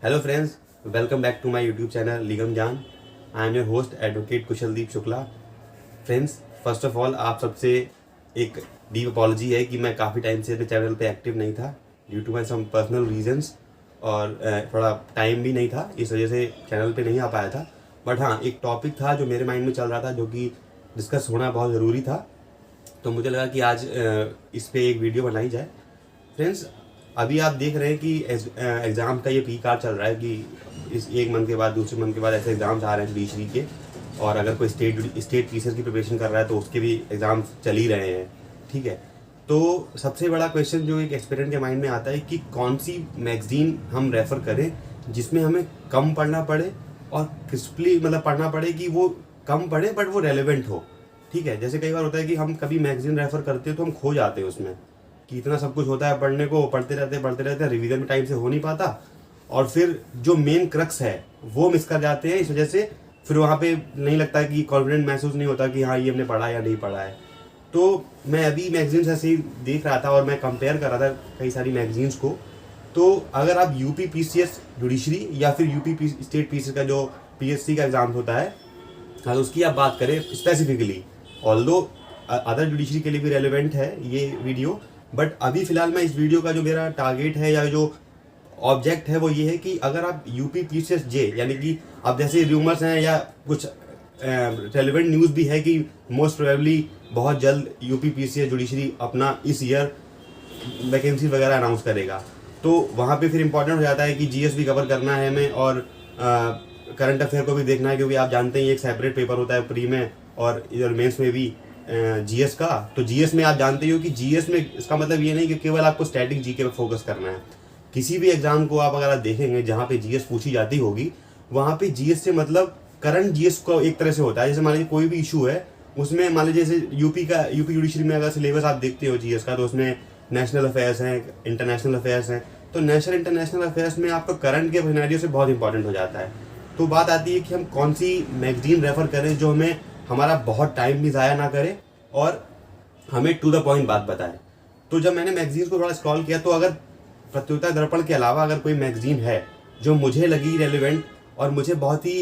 Hello friends, welcome back to my YouTube channel लिगम जान। I am your host advocate Kushaldeep Shukla. Friends, first of all आप सबसे एक deep apology है कि मैं काफ़ी टाइम से अपने चैनल पे एक्टिव नहीं था due to my some personal reasons, और थोड़ा टाइम भी नहीं था, इस वजह से चैनल पे नहीं आ पाया था। बट हाँ, एक टॉपिक था जो मेरे माइंड में चल रहा था, जो कि डिस्कस होना बहुत ज़रूरी था, तो मुझे लगा कि आज इस पर एक वीडियो बनाई जाए। फ्रेंड्स, अभी आप देख रहे हैं कि एग्ज़ाम का ये पीक चल रहा है कि इस एक मंथ के बाद दूसरे मंथ के बाद ऐसे एग्ज़ाम्स आ रहे हैं जुडिशरी के, और अगर कोई स्टेट टीचर की प्रिपरेशन कर रहा है तो उसके भी एग्ज़ाम्स चल ही रहे हैं। ठीक है, तो सबसे बड़ा क्वेश्चन जो एक एस्पिरेंट के माइंड में आता है कि कौन सी मैगज़ीन हम रेफ़र करें जिसमें हमें कम पढ़ना पड़े और क्रिस्पली मतलब पढ़ना पड़े कि वो कम पढ़े बट वो रेलेवेंट हो। ठीक है, जैसे कई बार होता है कि हम कभी मैगज़ीन रेफ़र करते हैं तो हम खो जाते हैं उसमें कि इतना सब कुछ होता है पढ़ने को, पढ़ते रहते हैं, रिवीजन भी टाइम से हो नहीं पाता, और फिर जो मेन क्रक्स है वो मिस कर जाते हैं। इस वजह से फिर वहाँ पे नहीं लगता कि कॉन्फिडेंट महसूस नहीं होता कि हाँ ये हमने पढ़ा या नहीं पढ़ा है। तो मैं अभी मैगजीन्स ऐसे ही देख रहा था और मैं कंपेयर कर रहा था कई सारी मैगजीन्स को। तो अगर आप यूपी पीसीएस जुडिशरी या फिर यूपी स्टेट पीसीएस का जो पीएससी का एग्जाम होता है, अगर उसकी आप बात करें स्पेसिफिकली, ऑल्दो अदर जुडिशरी के लिए भी रेलिवेंट है ये वीडियो, बट अभी फिलहाल मैं इस वीडियो का जो मेरा टारगेट है या जो ऑब्जेक्ट है वो ये है कि अगर आप यूपी पीसीएस जे, यानी कि अब जैसे र्यूमर्स हैं या कुछ रेलिवेंट न्यूज़ भी है कि मोस्ट प्रोबेबली बहुत जल्द यूपी पीसीएस जुडिशरी अपना इस ईयर वैकेंसी वगैरह अनाउंस करेगा, तो वहाँ पे फिर इंपॉर्टेंट हो जाता है कि जीएस भी कवर करना है हमें और करंट अफेयर को भी देखना है, क्योंकि आप जानते हैं एक सेपरेट पेपर होता है प्री में और इधर मेंस में भी जीएस का। तो जीएस में आप जानते हो कि जीएस में इसका मतलब ये नहीं कि केवल आपको स्टैटिक जीके पे फोकस करना है। किसी भी एग्जाम को आप अगर देखेंगे जहाँ पे जीएस पूछी जाती होगी, वहाँ पे जीएस से मतलब करंट जीएस को एक तरह से होता है। जैसे मान लीजिए कोई भी इशू है उसमें, मान लीजिए जैसे यूपी जुडिशरी में अगर सिलेबस आप देखते हो जीएस का, तो उसमें नेशनल अफेयर्स हैं, इंटरनेशनल अफेयर्स हैं। तो नेशनल इंटरनेशनल अफेयर्स में आपका करंट के सिनेरियो से बहुत इंपॉर्टेंट हो जाता है। तो बात आती है कि हम कौन सी मैगजीन रेफर करें जो हमें हमारा बहुत टाइम भी ज़ाया ना करे और हमें टू द पॉइंट बात बताए। तो जब मैंने मैगजीन को थोड़ा स्क्रॉल किया, तो अगर प्रतियोगिता दर्पण के अलावा अगर कोई मैगजीन है जो मुझे लगी रेलिवेंट और मुझे बहुत ही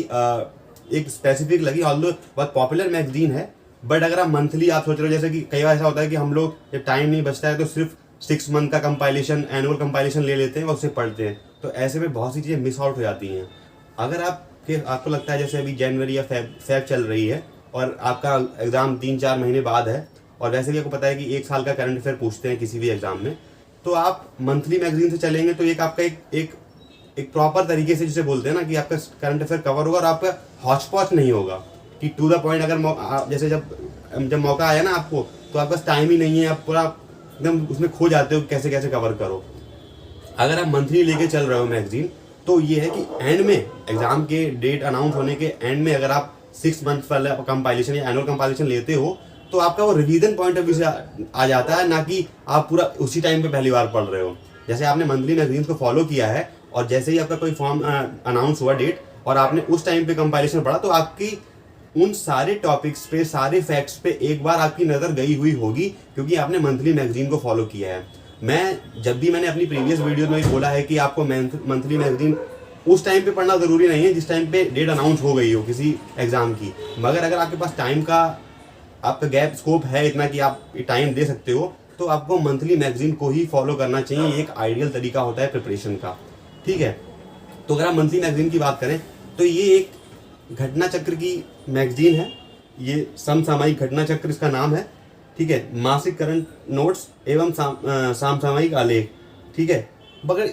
एक स्पेसिफिक लगी, ऑल्दो बहुत पॉपुलर मैगजीन है, बट अगर आप मंथली आप सोच रहे हो, जैसे कि कई बार ऐसा होता है कि हम लोग जब टाइम नहीं बचता है तो सिर्फ 6 मंथ का कंपाइलेशन, एनुअल कंपाइलेशन ले लेते हैं और उससे पढ़ते हैं, तो ऐसे में बहुत सी चीज़ें मिस आउट हो जाती हैं। अगर आपको लगता है जैसे अभी जनवरी या फेब चल रही है और आपका एग्ज़ाम 3-4 महीने बाद है, और वैसे भी आपको पता है कि 1 साल का करंट अफेयर पूछते हैं किसी भी एग्जाम में, तो आप मंथली मैगजीन से चलेंगे तो एक आपका एक प्रॉपर तरीके से जिसे बोलते हैं ना कि आपका करंट अफेयर कवर होगा और आपका हॉच पॉच नहीं होगा कि टू द पॉइंट। अगर जैसे जब मौका आया ना आपको, तो आपके पास टाइम ही नहीं है, आप पूरा एकदम उसमें खो जाते हो कैसे कैसे कवर करो। अगर आप मंथली लेके चल रहे हो मैगजीन, तो ये है कि एंड में एग्जाम के डेट अनाउंस होने के एंड में अगर आप 6 मंथ वाला कंपाइलेशन या एनुअल कंपाइलेशन लेते हो, तो आपका वो रिवीजन पॉइंट ऑफ व्यू से आ जाता है, ना कि आप पूरा उसी टाइम पे पहली बार पढ़ रहे हो। जैसे आपने मंथली मैगजीन को फॉलो किया है और जैसे ही आपका कोई फॉर्म अनाउंस हुआ डेट और आपने उस टाइम पे कंपाइलेशन पढ़ा, तो आपकी उन सारे टॉपिक्स पे, सारे फैक्ट्स पे एक बार आपकी नज़र गई हुई होगी, क्योंकि आपने मंथली मैगजीन को फॉलो किया है। मैंने अपनी प्रीवियस वीडियो में बोला है कि आपको मंथली मैगजीन उस टाइम पे पढ़ना ज़रूरी नहीं है जिस टाइम पे डेट अनाउंस हो गई हो किसी एग्ज़ाम की, मगर अगर आपके पास टाइम का आपका गैप स्कोप है इतना कि आप टाइम दे सकते हो, तो आपको मंथली मैगजीन को ही फॉलो करना चाहिए। ये एक आइडियल तरीका होता है प्रिपरेशन का। ठीक है, तो अगर आप मंथली मैगजीन की बात करें तो ये एक घटना चक्र की मैगजीन है, ये समसामयिक घटना चक्र इसका नाम है। ठीक है, मासिक करंट नोट्स एवं समसामयिक आलेख। ठीक है, मगर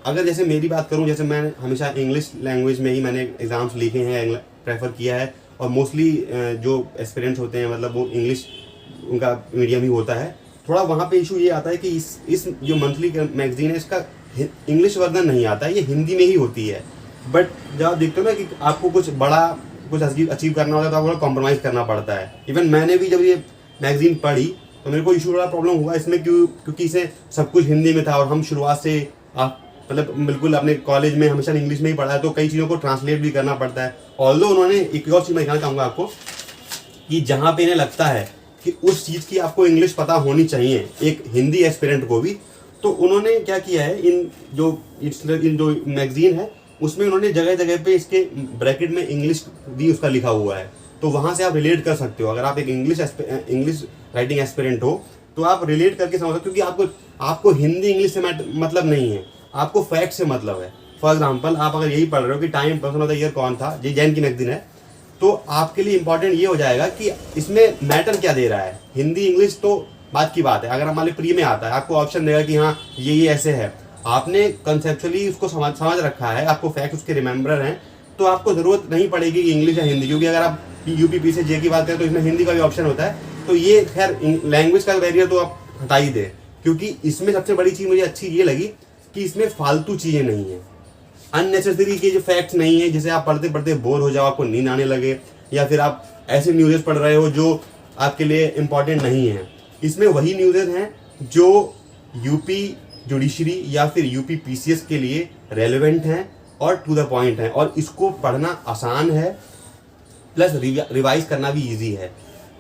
अगर जैसे मेरी बात करूं, जैसे मैं हमेशा इंग्लिश लैंग्वेज में ही मैंने एग्ज़ाम्स लिखे हैं, प्रेफर किया है, और मोस्टली जो एस्पिरेंट्स होते हैं मतलब वो इंग्लिश उनका मीडियम ही होता है। थोड़ा वहाँ पे इशू ये आता है कि इस जो मंथली मैगजीन है इसका इंग्लिश वर्जन नहीं आता है, ये हिंदी में ही होती है। बट जब आप देखते हो ना कि आपको कुछ अचीव करना होता है तो आपको कॉम्प्रोमाइज़ करना पड़ता है। इवन मैंने भी जब ये मैगजीन पढ़ी तो मेरे को इशू बड़ा प्रॉब्लम हुआ इसमें, क्योंकि इसे सब कुछ हिंदी में था और हम शुरुआत से मतलब बिल्कुल अपने कॉलेज में हमेशा इंग्लिश में ही पढ़ा है, तो कई चीज़ों को ट्रांसलेट भी करना पड़ता है। ऑल्दो उन्होंने एक और चीज़ मैं दिखाना चाहूँगा आपको कि जहाँ पे इन्हें लगता है कि उस चीज़ की आपको इंग्लिश पता होनी चाहिए एक हिंदी एस्पिरेंट को भी, तो उन्होंने क्या किया है, इन जो मैगजीन है उसमें उन्होंने जगह जगह पे इसके ब्रैकेट में इंग्लिश भी उसका लिखा हुआ है, तो वहाँ से आप रिलेट कर सकते हो। अगर आप एक इंग्लिश राइटिंग एस्पिरेंट हो तो आप रिलेट करके समझ सकते हो, क्योंकि आपको हिंदी इंग्लिश से मतलब नहीं है, आपको फैक्ट से मतलब है। फॉर एग्जाम्पल, आप अगर यही पढ़ रहे हो कि time person of the year कौन था, ये जैन की मैगजीन है, तो आपके लिए इंपॉर्टेंट ये हो जाएगा कि इसमें मैटर क्या दे रहा है। हिंदी इंग्लिश तो बात की बात है, अगर हमारे प्री में आता है आपको ऑप्शन देगा कि हाँ ये ऐसे है, आपने कंसेप्चुअली उसको समझ रखा है, आपको फैक्ट उसके रिमेंबर हैं, तो आपको जरूरत नहीं पड़ेगी कि इंग्लिश या हिंदी, क्योंकि अगर आप यूपीपी से जे की बात करें तो इसमें हिंदी का भी ऑप्शन होता है। तो ये खैर लैंग्वेज का बैरियर तो आप हटा ही दे, क्योंकि इसमें सबसे बड़ी चीज़ मुझे अच्छी ये लगी कि इसमें फालतू चीज़ें नहीं है, अननेसेसरी के जो फैक्ट्स नहीं है जिसे आप पढ़ते पढ़ते बोर हो जाओ, आपको नींद आने लगे, या फिर आप ऐसे न्यूज़ पढ़ रहे हो जो आपके लिए इम्पॉर्टेंट नहीं है। इसमें वही न्यूज़ हैं जो यूपी जुडिशरी या फिर यूपी पीसीएस के लिए रेलेवेंट हैं और टू द पॉइंट हैं, और इसको पढ़ना आसान है, प्लस रिवाइज करना भी इजी है।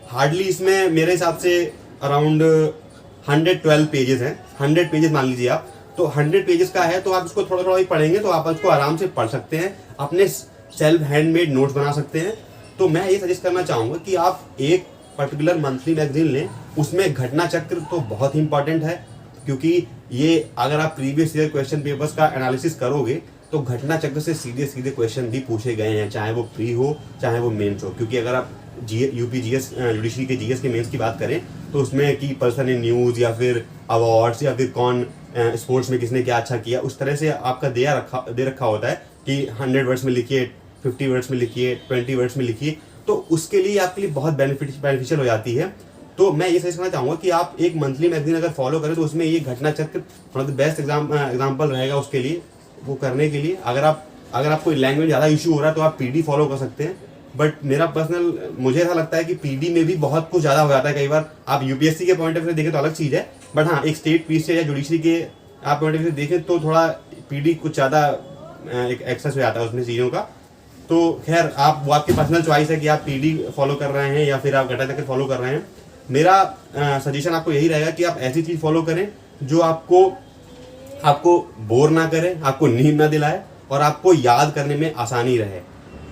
हार्डली इसमें मेरे हिसाब से अराउंड 112 पेजेस हैं, 100 पेजेस मान लीजिए आप, तो 100 पेजेस का है, तो आप इसको थोड़ा थोड़ा ही पढ़ेंगे तो आप इसको आराम से पढ़ सकते हैं, अपने सेल्फ हैंडमेड नोट्स बना सकते हैं। तो मैं ये सजेस्ट करना चाहूँगा कि आप एक पर्टिकुलर मंथली मैगजीन लें, उसमें घटना चक्र तो बहुत ही इंपॉर्टेंट है, क्योंकि ये अगर आप प्रीवियस ईयर क्वेश्चन पेपर्स का एनालिसिस करोगे तो घटना चक्र से सीधे सीधे क्वेश्चन भी पूछे गए हैं, चाहे वो प्री हो चाहे वो मेंस हो। क्योंकि अगर आप यूपी जीएस जुडिशरी के जीएस के मेंस की बात करें तो उसमें कि पर्सन इन न्यूज़ या फिर अवार्ड्स या फिर कौन स्पोर्ट्स में किसने क्या अच्छा किया, उस तरह से आपका दे रखा होता है कि 100 वर्ड्स में लिखिए, 50 वर्ड्स में लिखिए, 20 वर्ड्स में लिखिए, तो उसके लिए आपके लिए बहुत बेनिफिशियल हो जाती है। तो मैं ये सजेस्ट करना चाहूँगा कि आप एक मंथली मैगजीन अगर फॉलो करें तो उसमें ये घटना चक्र one of the best example रहेगा उसके लिए, वो करने के लिए। अगर आपको लैंग्वेज ज़्यादा इशू हो रहा है तो आप पीडी फॉलो कर सकते हैं, बट मुझे ऐसा लगता है कि पीडी में भी बहुत कुछ ज़्यादा हो जाता है। कई बार आप यूपीएससी के पॉइंट ऑफ व्यू से देखें तो अलग चीज़ है, बट हाँ एक स्टेट पीसीएस या जुडिशरी के आप पॉइंट ऑफ व्यू से देखें तो थोड़ा पीडी कुछ ज़्यादा एक एक्सेस हो जाता है उसमें चीज़ों का। तो खैर वो आपकी पर्सनल चॉइस है कि आप पीडी फॉलो कर रहे हैं या फिर आप घटना चक्र फॉलो कर रहे हैं। मेरा सजेशन आपको यही रहेगा कि आप ऐसी चीज़ फॉलो करें जो आपको बोर ना करे, आपको नींद ना दिलाए और आपको याद करने में आसानी रहे।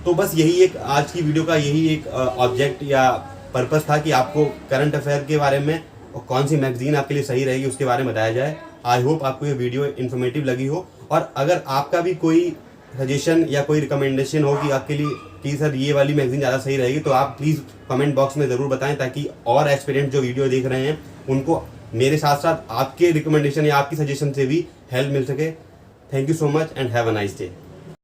तो बस यही एक आज की वीडियो का यही एक ऑब्जेक्ट या पर्पस था कि आपको करंट अफेयर के बारे में और कौन सी मैगजीन आपके लिए सही रहेगी उसके बारे में बताया जाए। आई होप आपको ये वीडियो इन्फॉर्मेटिव लगी हो, और अगर आपका भी कोई सजेशन या कोई रिकमेंडेशन हो कि आपके लिए कि सर ये वाली मैगजीन ज़्यादा सही रहेगी, तो आप प्लीज़ कमेंट बॉक्स में ज़रूर बताएं, ताकि और एक्सपीरियंस जो वीडियो देख रहे हैं उनको मेरे साथ साथ आपके रिकमेंडेशन या आपकी सजेशन से भी हेल्प मिल सके। Thank you so much and have a nice day.